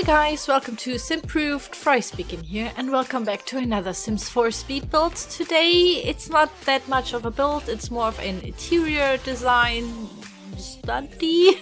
guys, welcome to Simproved, Fry speaking here, and welcome back to another Sims 4 speed build. Today it's not that much of a build, it's more of an interior design study.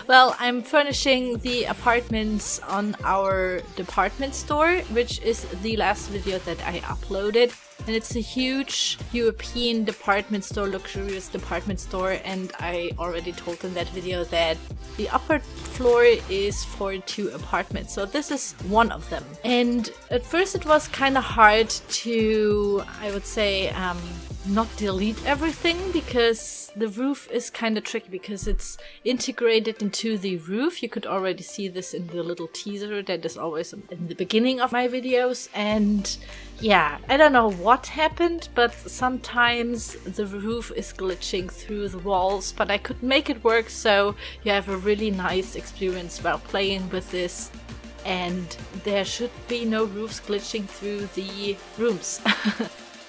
Well, I'm furnishing the apartments on our department store, which is the last video that I uploaded. And it's a huge European department store, luxurious department store, and I already told in that video that the upper floor is for 2 apartments, so this is one of them. And at first it was kind of hard to, I would say, not delete everything, because the roof is kind of tricky because it's integrated into the roof. You could already see this in the little teaser that is always in the beginning of my videos. And yeah, I don't know what happened, but sometimes the roof is glitching through the walls, but I could make it work so you have a really nice experience while playing with this. And there should be no roofs glitching through the rooms.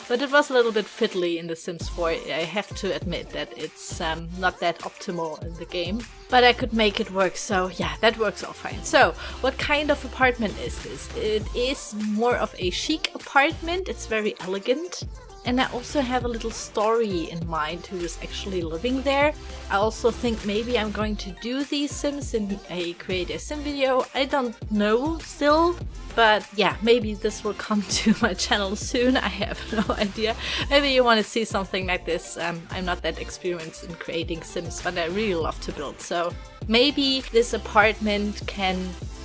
But it was a little bit fiddly in The Sims 4, I have to admit that it's not that optimal in the game. But I could make it work, so yeah, that works all fine. So, what kind of apartment is this? It is more of a chic apartment, it's very elegant. And I also have a little story in mind who is actually living there. I also think maybe I'm going to do these Sims in a Create a Sim video. I don't know still, but yeah, maybe this will come to my channel soon. I have no idea. Maybe you want to see something like this. I'm not that experienced in creating Sims, but I really love to build. So maybe this apartment can,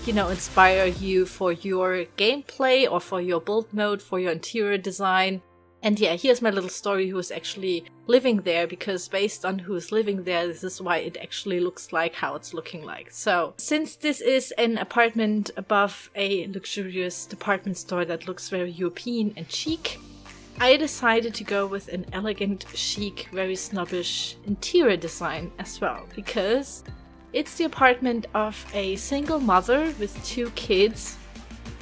you know, inspire you for your gameplay or for your build mode, for your interior design. And yeah, here's my little story who is actually living there, because based on who's living there, this is why it actually looks like how it's looking like. So, since this is an apartment above a luxurious department store that looks very European and chic, I decided to go with an elegant, chic, very snobbish interior design as well, because it's the apartment of a single mother with 2 kids.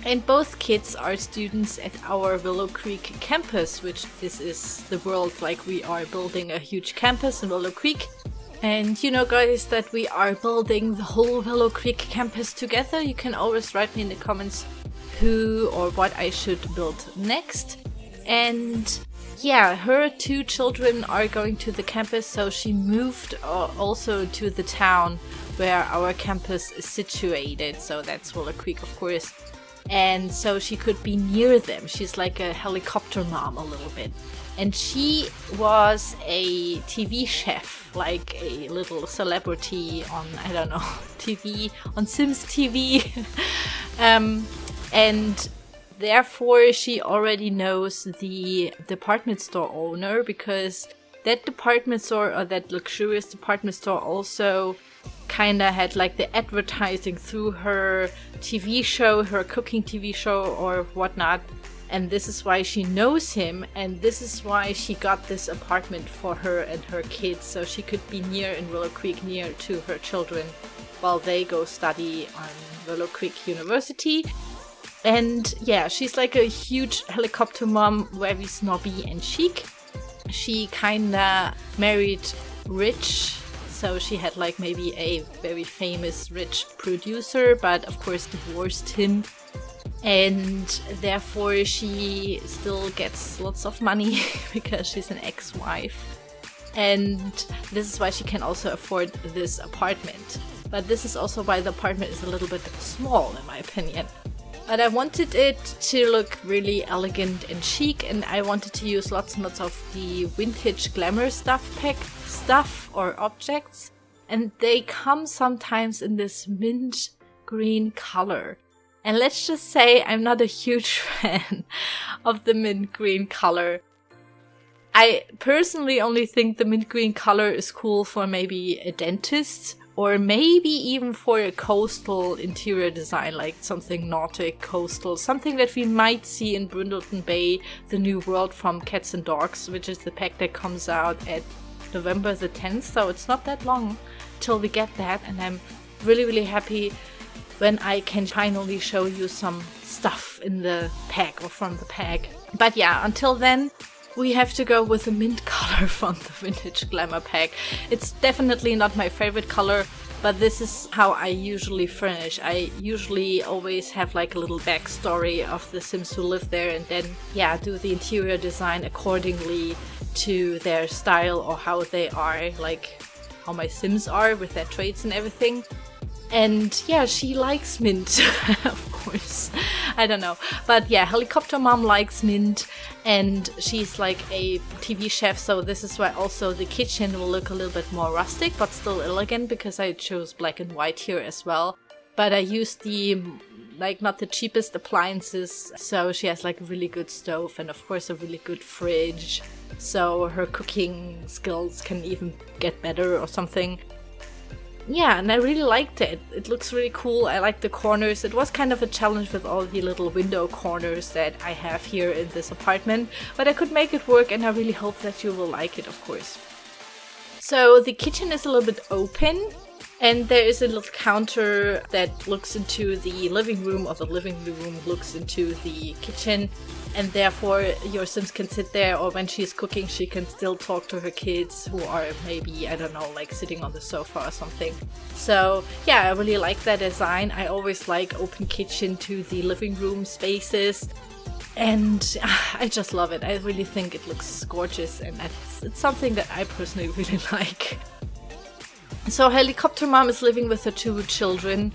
And both kids are students at our Willow Creek campus, which this is the world, like we are building a huge campus in Willow Creek. And you know, guys, that we are building the whole Willow Creek campus together. You can always write me in the comments who or what I should build next. And yeah, her 2 children are going to the campus, so she moved also to the town where our campus is situated. So that's Willow Creek, of course. And so she could be near them. She's like a helicopter mom a little bit. And she was a TV chef, like a little celebrity on, I don't know, TV, on Sims TV. And therefore she already knows the department store owner, because that department store, or that luxurious department store, also kinda had like the advertising through her TV show, her cooking TV show or whatnot, and this is why she knows him, and this is why she got this apartment for her and her kids, so she could be near in Willow Creek, near to her children while they go study on Willow Creek University. And yeah, she's like a huge helicopter mom, very snobby and chic. She kinda married rich. So she had like maybe a very famous rich producer, but of course divorced him. And therefore she still gets lots of money because she's an ex-wife. And this is why she can also afford this apartment. But this is also why the apartment is a little bit small, in my opinion. But I wanted it to look really elegant and chic, and I wanted to use lots and lots of the vintage glamour stuff or objects. And they come sometimes in this mint green color. And let's just say I'm not a huge fan of the mint green color. I personally only think the mint green color is cool for maybe a dentist, or maybe even for a coastal interior design, like something Nordic, coastal, something that we might see in Brindleton Bay, the new world from Cats and Dogs, which is the pack that comes out at November the 10th, so it's not that long till we get that, and I'm really, really happy when I can finally show you some stuff in the pack or from the pack. But yeah, until then, we have to go with the mint color from the Vintage Glamour pack. It's definitely not my favorite color, but this is how I usually furnish. I usually always have like a little backstory of the Sims who live there, and then yeah, do the interior design accordingly to their style or how they are, like how my Sims are with their traits and everything. And yeah, she likes mint, of course. I don't know. But yeah, Helicopter Mom likes mint, and she's like a TV chef, so this is why also the kitchen will look a little bit more rustic, but still elegant, because I chose black and white here as well. But I used the, like, not the cheapest appliances, so she has like a really good stove and of course a really good fridge, so her cooking skills can even get better or something. Yeah, and I really liked it. It looks really cool. I like the corners. It was kind of a challenge with all the little window corners that I have here in this apartment, but I could make it work, and I really hope that you will like it, of course. So the kitchen is a little bit open, and there is a little counter that looks into the living room, or the living room looks into the kitchen, and therefore your Sims can sit there, or when she's cooking she can still talk to her kids who are maybe, I don't know, like sitting on the sofa or something. So yeah, I really like that design. I always like open kitchen to the living room spaces, and I just love it. I really think it looks gorgeous, and it's something that I personally really like. So Helicopter Mom is living with her 2 children.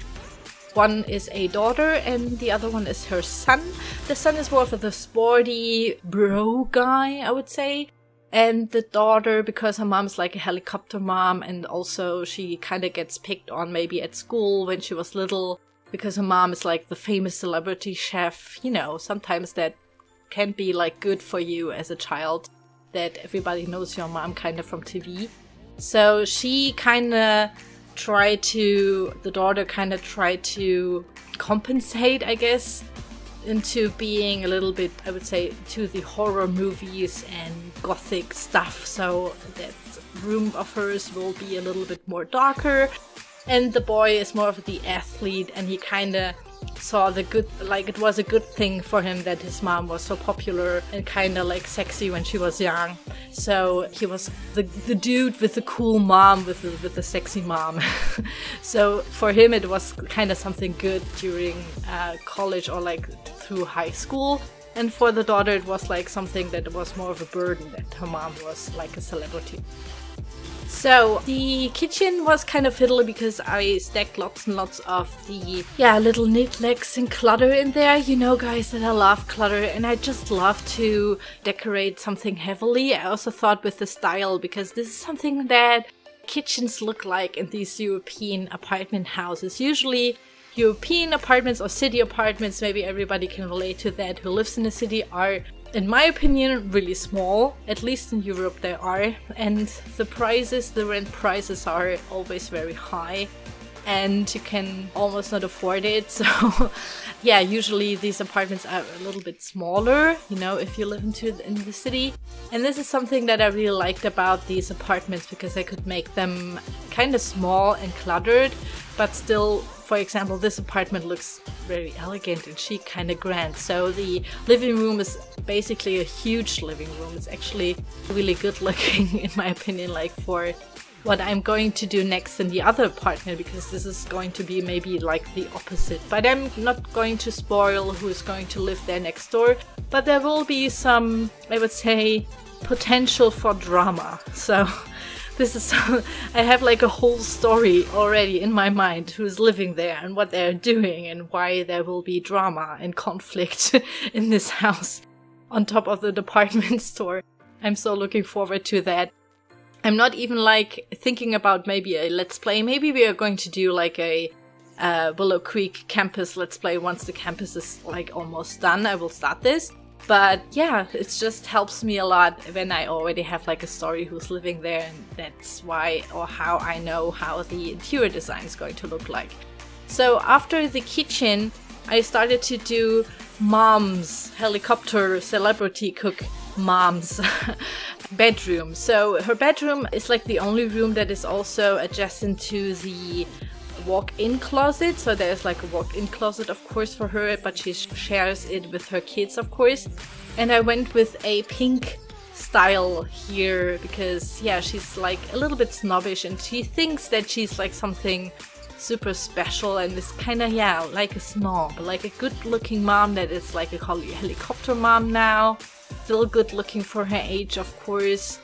One is a daughter and the other one is her son. The son is more of the sporty bro guy, I would say. And the daughter, because her mom's like a helicopter mom, and also she kind of gets picked on maybe at school when she was little, because her mom is like the famous celebrity chef. You know, sometimes that can be like good for you as a child, that everybody knows your mom kind of from TV. So she kind of the daughter kind of tried to compensate, I guess, into being a little bit, I would say, to the horror movies and gothic stuff. So that room of hers will be a little bit more darker. And the boy is more of the athlete, and he kind of saw the good, like it was a good thing for him that his mom was so popular and kind of like sexy when she was young. So he was the dude with the cool mom, with the sexy mom. So for him it was kind of something good during college or like through high school. And for the daughter it was like something that was more of a burden, that her mom was like a celebrity. So the kitchen was kind of fiddly because I stacked lots and lots of the little knickknacks and clutter in there. You know, guys, that I love clutter, and I just love to decorate something heavily. I also thought with the style, because this is something that kitchens look like in these European apartment houses. Usually European apartments or city apartments, maybe everybody can relate to that who lives in a city, are, in my opinion, really small. At least in Europe they are. And the rent prices are always very high, and you can almost not afford it. So yeah, usually these apartments are a little bit smaller, you know, if you live in the city. And this is something that I really liked about these apartments, because I could make them kind of small and cluttered, but still, for example, this apartment looks very elegant and chic, kind of grand. So the living room is basically a huge living room. It's actually really good looking, in my opinion, like for what I'm going to do next in the other apartment, because this is going to be maybe like the opposite. But I'm not going to spoil who is going to live there next door. But there will be some, I would say, potential for drama. So this is, I have like a whole story already in my mind who's living there and what they're doing and why there will be drama and conflict in this house on top of the department store. I'm so looking forward to that. I'm not even like thinking about maybe a let's play. Maybe we are going to do like a Willow Creek campus let's play once the campus is like almost done. I will start this. But yeah, it just helps me a lot when I already have like a story who's living there, and that's why or how I know how the interior design is going to look like. So after the kitchen, I started to do mom's helicopter celebrity cook mom's bedroom. So her bedroom is like the only room that is also adjacent to the walk-in closet. So there's like a walk-in closet, of course, for her, but she shares it with her kids, of course. And I went with a pink style here, because yeah, she's like a little bit snobbish and she thinks that she's like something super special and is kind of, yeah, like a snob, like a good looking mom that is like a helicopter mom now, still good looking for her age, of course.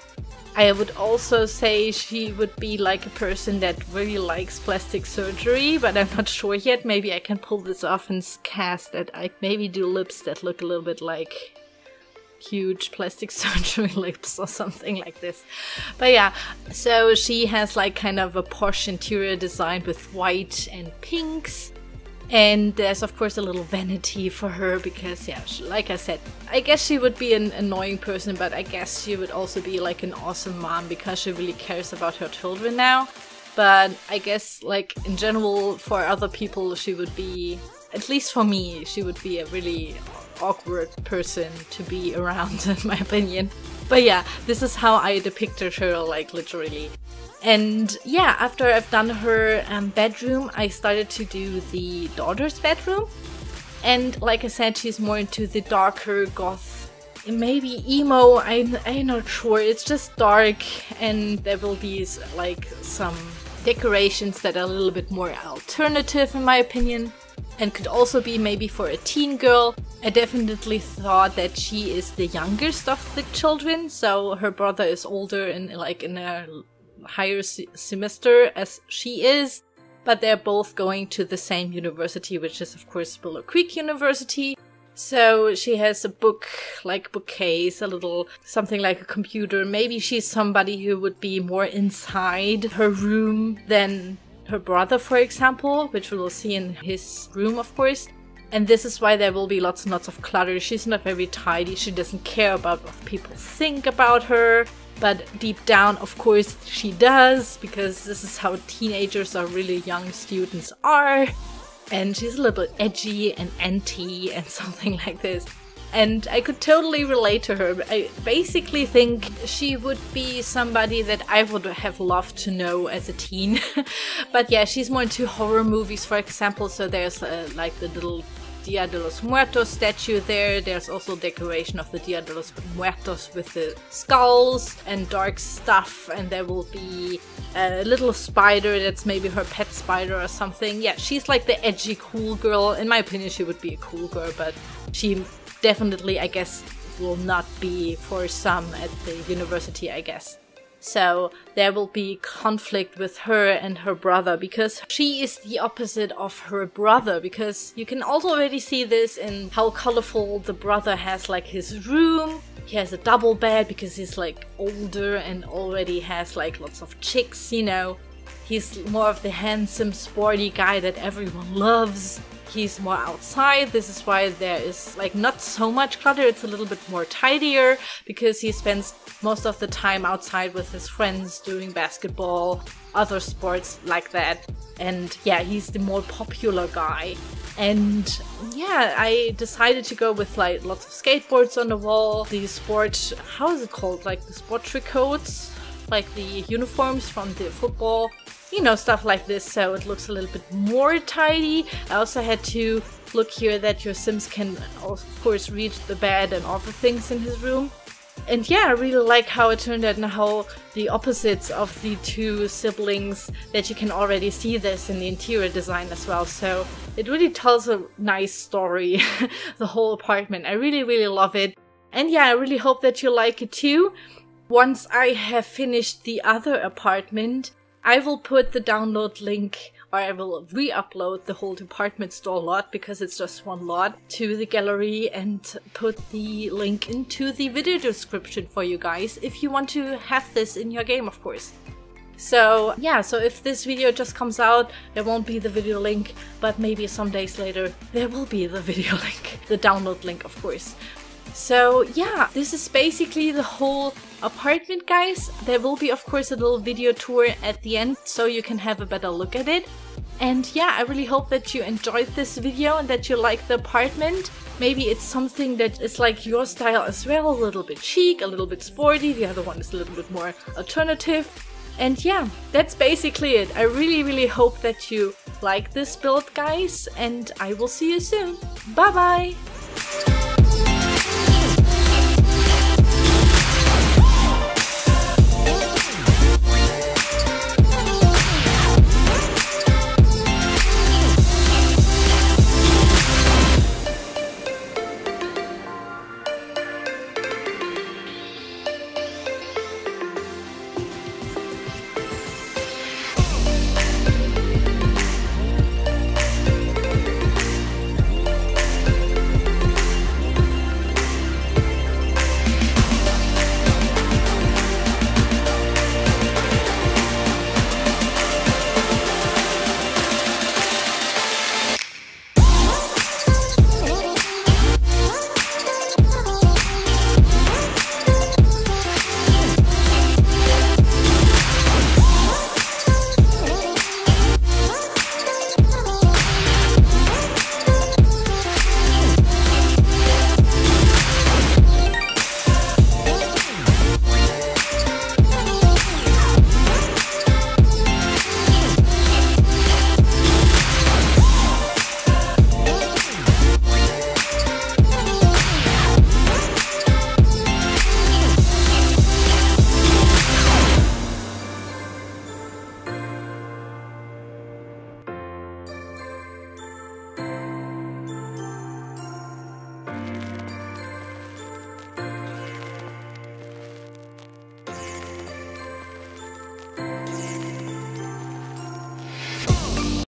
I would also say she would be like a person that really likes plastic surgery, but I'm not sure yet. Maybe I can pull this off and cast that. I maybe do lips that look a little bit like huge plastic surgery lips or something like this. But yeah, so she has like kind of a posh interior design with white and pinks. And there's of course a little vanity for her because, yeah, like I said, I guess she would be an annoying person, but I guess she would also be like an awesome mom because she really cares about her children now. But I guess like in general for other people she would be, at least for me, she would be a really awkward person to be around in my opinion. But yeah, this is how I depicted her, like literally. And yeah, after I've done her bedroom, I started to do the daughter's bedroom. And like I said, she's more into the darker goth, maybe emo, I'm not sure. It's just dark, and there will be like some decorations that are a little bit more alternative in my opinion. And could also be maybe for a teen girl. I definitely thought that she is the youngest of the children, so her brother is older and like in a higher semester as she is, but they're both going to the same university, which is of course Willow Creek University. So she has a book, like bookcase, a little something like a computer. Maybe she's somebody who would be more inside her room than her brother, for example, which we will see in his room, of course. And this is why there will be lots and lots of clutter. She's not very tidy. She doesn't care about what people think about her. But deep down, of course, she does, because this is how teenagers or really young students are. And she's a little bit edgy and anti and something like this. And I could totally relate to her. I basically think she would be somebody that I would have loved to know as a teen. But yeah, she's more into horror movies, for example. So there's like the little Dia de los Muertos statue there. There's also decoration of the Dia de los Muertos with the skulls and dark stuff. And there will be a little spider that's maybe her pet spider or something. Yeah, she's like the edgy cool girl. In my opinion, she would be a cool girl, but she definitely, I guess, will not be for some at the university, I guess. So there will be conflict with her and her brother, because she is the opposite of her brother, because you can also already see this in how colorful the brother has like his room. He has a double bed because he's like older and already has like lots of chicks, you know. He's more of the handsome, sporty guy that everyone loves. He's more outside. This is why there is like not so much clutter. It's a little bit more tidier because he spends most of the time outside with his friends doing basketball, other sports like that. And yeah, he's the more popular guy. And yeah, I decided to go with like lots of skateboards on the wall. The sport, how is it called? Like the sport tricoats, like the uniforms from the football. You know, stuff like this, so it looks a little bit more tidy. I also had to look here that your Sims can, of course, reach the bed and other things in his room. And yeah, I really like how it turned out and how the opposites of the two siblings, that you can already see this in the interior design as well. So it really tells a nice story, the whole apartment. I really, really love it. And yeah, I really hope that you like it too. Once I have finished the other apartment, I will put the download link, or I will re-upload the whole department store lot, because it's just one lot, to the gallery, and put the link into the video description for you guys if you want to have this in your game, of course. So yeah, so if this video just comes out, there won't be the video link, but maybe some days later there will be the video link, the download link, of course. So yeah, this is basically the whole apartment, guys. There will be, of course, a little video tour at the end, so you can have a better look at it. And yeah, I really hope that you enjoyed this video and that you like the apartment. Maybe it's something that is like your style as well, a little bit chic, a little bit sporty. The other one is a little bit more alternative. And yeah, that's basically it. I really, really hope that you like this build, guys, and I will see you soon. Bye bye!